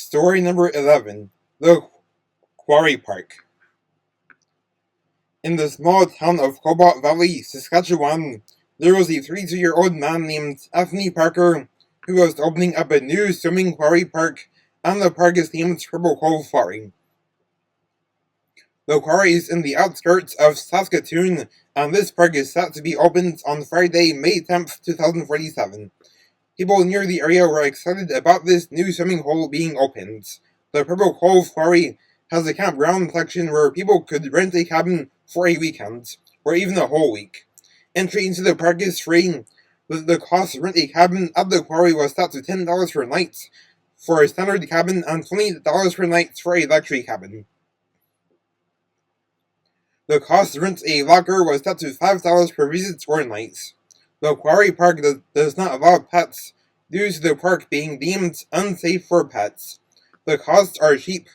Story number 11. The Quarry Park. In the small town of Cobalt Valley, Saskatchewan, there was a 32-year-old man named Anthony Parker who was opening up a new swimming quarry park, and the park is named Turbo Cove Quarry. The quarry is in the outskirts of Saskatoon, and this park is set to be opened on Friday, May 10th, 2047. People near the area were excited about this new swimming hole being opened. The Turbo Cove Quarry has a campground section where people could rent a cabin for a weekend, or even a whole week. Entry into the park is free. The cost to rent a cabin at the quarry was set to $10 per night for a standard cabin and $20 per night for a luxury cabin. The cost to rent a locker was set to $5 per visit or night. The quarry park does not allow pets due to the park being deemed unsafe for pets. The costs are cheap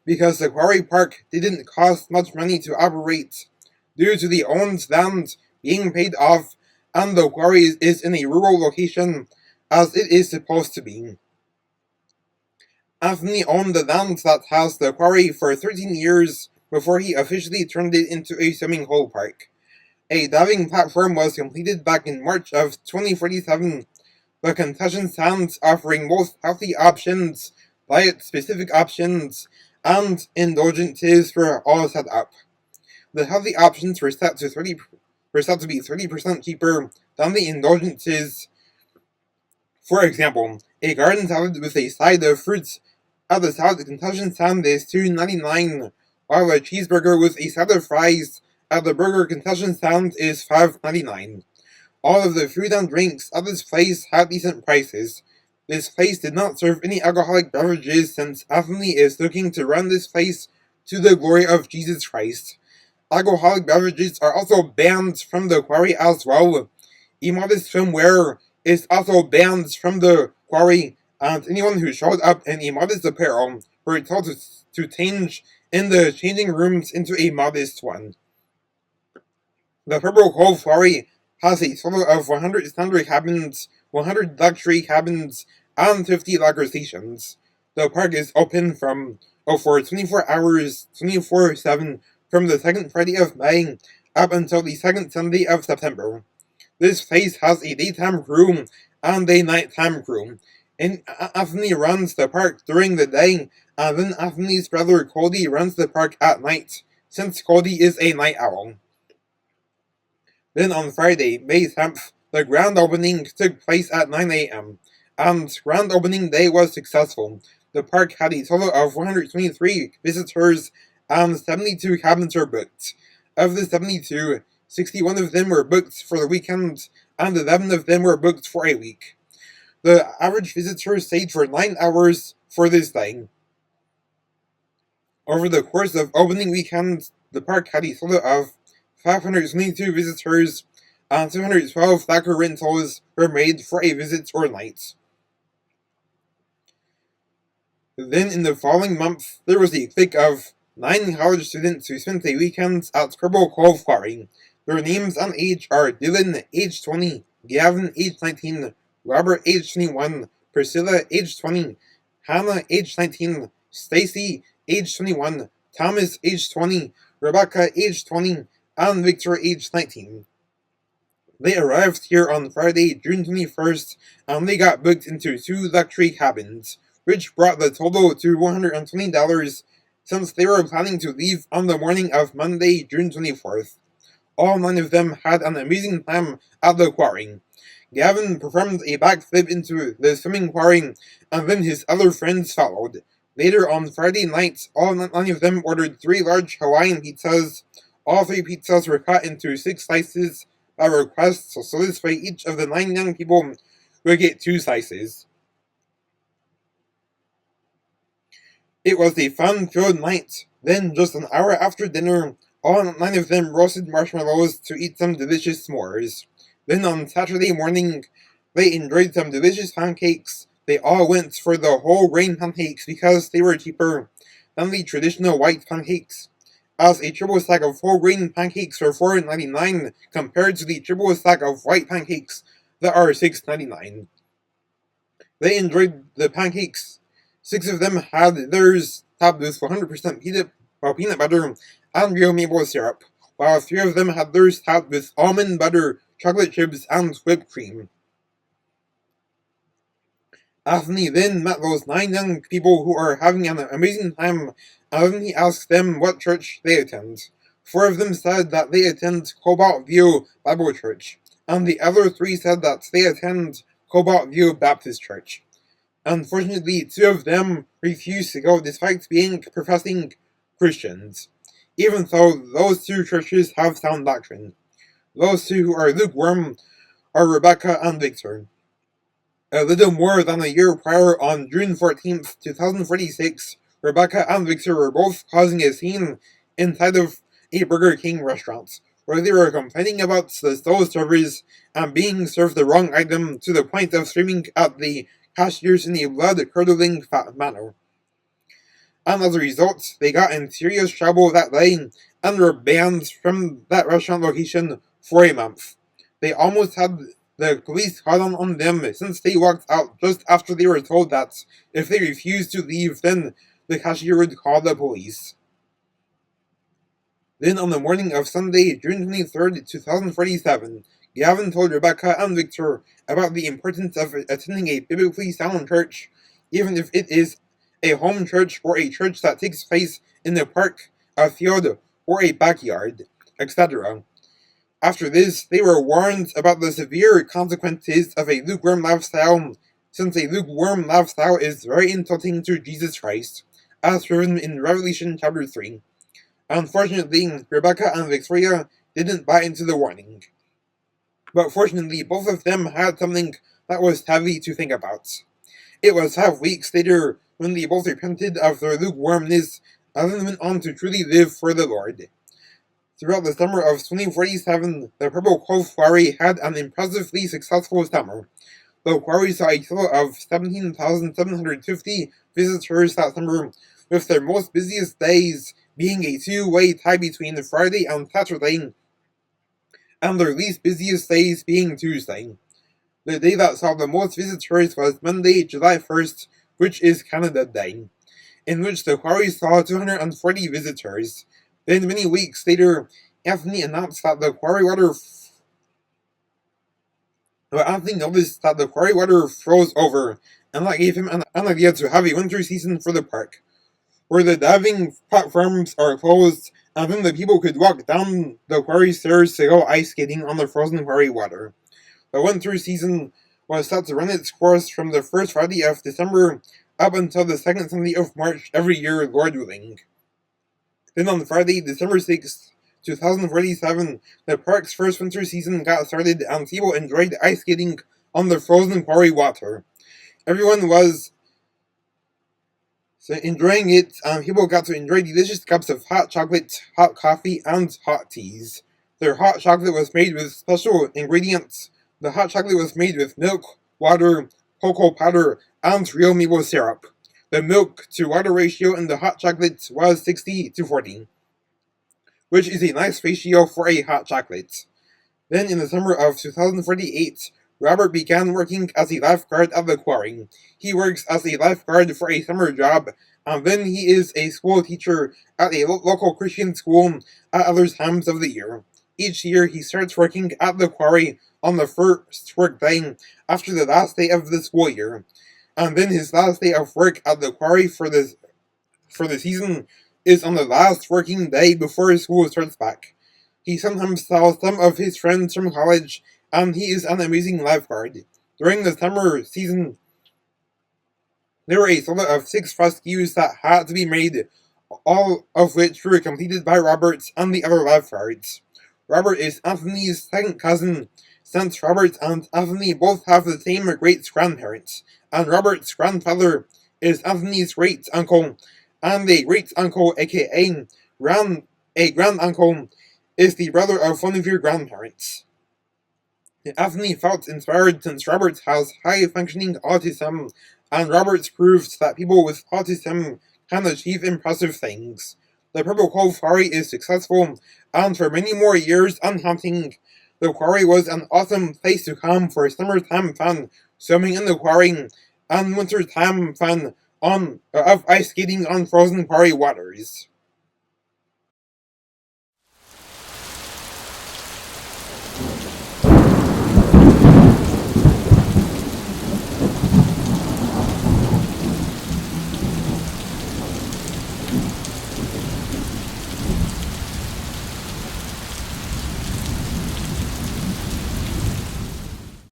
because the quarry park didn't cost much money to operate due to the owned land being paid off, and the quarry is in a rural location as it is supposed to be. Anthony owned the land that has the quarry for 13 years before he officially turned it into a swimming hole park. A diving platform was completed back in March of 2047. The concession stands offering both healthy options, diet-specific options, and indulgences were all set up. The healthy options were set to be 30% cheaper than the indulgences. For example, a garden salad with a side of fruits at the salad concession stand is $2.99, while a cheeseburger with a side of fries at the burger concession stand is $5.99. All of the food and drinks at this place had decent prices. This place did not serve any alcoholic beverages since Anthony is looking to run this place to the glory of Jesus Christ. Alcoholic beverages are also banned from the quarry as well. Immodest swimwear is also banned from the quarry, and anyone who showed up in immodest apparel were told to change in the changing rooms into a modest one. The Turbo Cove Quarry has a total of 100 standard cabins, 100 luxury cabins, and 50 locker stations. The park is open for 24 hours, 24/7, from the second Friday of May up until the second Sunday of September. This place has a daytime crew and a nighttime crew. And Anthony runs the park during the day, and then Anthony's brother Cody runs the park at night, since Cody is a night owl. Then on Friday, May 10th, the grand opening took place at 9 a.m., and grand opening day was successful. The park had a total of 123 visitors, and 72 cabins were booked. Of the 72, 61 of them were booked for the weekend, and 11 of them were booked for a week. The average visitor stayed for 9 hours for this day. Over the course of opening weekend, the park had a total of 522 visitors, and 212 locker rentals were made for a visit or night. Then in the following month, there was a clique of 9 college students who spent a weekend at Turbo Cove Quarry. Their names and age are Dylan, age 20, Gavin, age 19, Robert, age 21, Priscilla, age 20, Hannah, age 19, Stacy, age 21, Thomas, age 20, Rebecca, age 20, and Victor, age 19. They arrived here on Friday, June 21st, and they got booked into 2 luxury cabins, which brought the total to $120 since they were planning to leave on the morning of Monday, June 24th. All 9 of them had an amazing time at the quarry. Gavin performed a backflip into the swimming quarry, and then his other friends followed. Later on Friday night, all 9 of them ordered 3 large Hawaiian pizzas. All 3 pizzas were cut into 6 slices by request, so this way each of the 9 young people would get 2 slices. It was a fun-filled night. Then, just an hour after dinner, all 9 of them roasted marshmallows to eat some delicious s'mores. Then on Saturday morning, they enjoyed some delicious pancakes. They all went for the whole grain pancakes because they were cheaper than the traditional white pancakes, as a triple stack of whole grain pancakes are $4.99 compared to the triple stack of white pancakes that are $6.99. They enjoyed the pancakes 6 of them had theirs topped with 100% peanut butter and real maple syrup, while 3 of them had theirs topped with almond butter, chocolate chips, and whipped cream. Anthony then met those 9 young people who are having an amazing time, and then he asked them what church they attend. 4 of them said that they attend Cobalt View Bible Church, and the other 3 said that they attend Cobalt View Baptist Church. Unfortunately, 2 of them refused to go despite being professing Christians, even though those 2 churches have sound doctrine. Those 2 who are lukewarm are Rebecca and Victor. A little more than a year prior, on June 14th, 2046, Rebecca and Victor were both causing a scene inside of a Burger King restaurant, where they were complaining about the slow servers and being served the wrong item to the point of screaming at the cashiers in a blood-curdling manner. And as a result, they got in serious trouble that day and were banned from that restaurant location for a month. They almost had the police called on them since they walked out just after they were told that if they refused to leave, then the cashier would call the police. Then on the morning of Sunday, June 23rd, 2047, Gavin told Rebecca and Victor about the importance of attending a biblically sound church, even if it is a home church or a church that takes place in a park, a field, or a backyard, etc. After this, they were warned about the severe consequences of a lukewarm lifestyle, since a lukewarm lifestyle is very insulting to Jesus Christ, as proven in Revelation chapter 3. Unfortunately, Rebecca and Victoria didn't buy into the warning. But fortunately, both of them had something that was heavy to think about. It was half weeks later when they both repented of their lukewarmness and then went on to truly live for the Lord. Throughout the summer of 2047, the Purple Cove Quarry had an impressively successful summer. The quarry saw a total of 17,750 visitors that summer, with their most busiest days being a 2-way tie between Friday and Saturday, and their least busiest days being Tuesday. The day that saw the most visitors was Monday, July 1st, which is Canada Day, in which the quarry saw 240 visitors. Then many weeks later, Anthony announced that the quarry water Anthony noticed that the quarry water froze over, and that gave him an idea to have a winter season for the park, where the diving platforms are closed, and then the people could walk down the quarry stairs to go ice skating on the frozen quarry water. The winter season was set to run its course from the first Friday of December up until the second Sunday of March every year, Lord willing. Then on Friday, December 6th, 2047, the park's first winter season got started and people enjoyed ice skating on the frozen quarry water. Everyone was enjoying it, and people got to enjoy delicious cups of hot chocolate, hot coffee, and hot teas. Their hot chocolate was made with special ingredients. The hot chocolate was made with milk, water, cocoa powder, and real maple syrup. The milk to water ratio in the hot chocolate was 60-40, which is a nice ratio for a hot chocolate. Then in the summer of 2048, Robert began working as a lifeguard at the quarry. He works as a lifeguard for a summer job, and then he is a school teacher at a local Christian school at other times of the year. Each year he starts working at the quarry on the first work day after the last day of the school year, and then his last day of work at the quarry for the season is on the last working day before school starts back. He sometimes tells some of his friends from college, and he is an amazing lifeguard. During the summer season, there were a total of 6 rescues that had to be made, all of which were completed by Robert and the other lifeguards. Robert is Anthony's second cousin, since Robert and Anthony both have the same great-grandparents, and Robert's grandfather is Anthony's great-uncle, and a great-uncle, aka a grand-uncle, is the brother of one of your grandparents. Anthony felt inspired since Robert has high-functioning autism, and Roberts proved that people with autism can achieve impressive things. The Purple Cove Quarry is successful, and for many more years unhunting, the quarry was an awesome place to come for summertime fun, swimming in the quarry, and wintertime fun of ice skating on frozen Quarry waters.